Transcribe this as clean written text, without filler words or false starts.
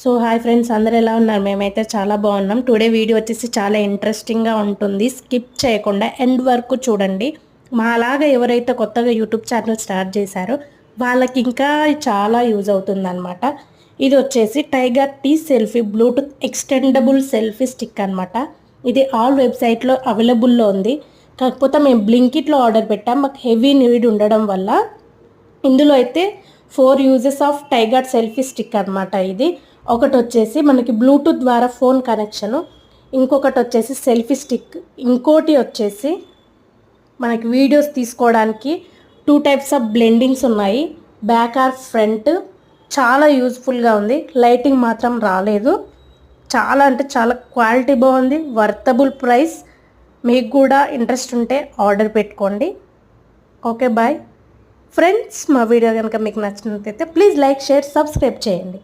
So hi friends, అందరూ ఎలా ఉన్నారు? మేమైతే చాలా బాగున్నాం. టుడే వీడియో వచ్చేసి చాలా ఇంట్రెస్టింగ్గా ఉంటుంది. స్కిప్ చేయకుండా ఎండ్ వరకు చూడండి. మాలాగా ఎవరైతే కొత్తగా యూట్యూబ్ ఛానల్ స్టార్ట్ చేశారో వాళ్ళకి ఇంకా చాలా యూజ్ అవుతుందన్నమాట. ఇది వచ్చేసి Tiger T selfie Bluetooth extendable selfie stick అనమాట. ఇది ఆల్ వెబ్సైట్లో అవైలబుల్లో ఉంది. కాకపోతే మేము బ్లింకిట్లో ఆర్డర్ పెట్టాం. మాకు హెవీ నీడ్ ఉండడం వల్ల ఇందులో అయితే 4 uses of tiger selfie stick అనమాట. ఇది ఒకటి వచ్చేసి మనకి బ్లూటూత్ ద్వారా ఫోన్ కనెక్షను, ఇంకొకటి వచ్చేసి సెల్ఫీ స్టిక్, ఇంకోటి వచ్చేసి మనకి వీడియోస్ తీసుకోవడానికి 2 టైప్స్ ఆఫ్ బ్లెండింగ్స్ ఉన్నాయి. Back or front. చాలా యూజ్ఫుల్గా ఉంది. లైటింగ్ మాత్రం రాలేదు. చాలా అంటే చాలా క్వాలిటీ బాగుంది. Worthable price. మీకు కూడా ఇంట్రెస్ట్ ఉంటే ఆర్డర్ పెట్టుకోండి. Okay bye friends. మా వీడియో కనుక మీకు నచ్చినట్లయితే ప్లీజ్ లైక్, షేర్, సబ్స్క్రైబ్ చేయండి.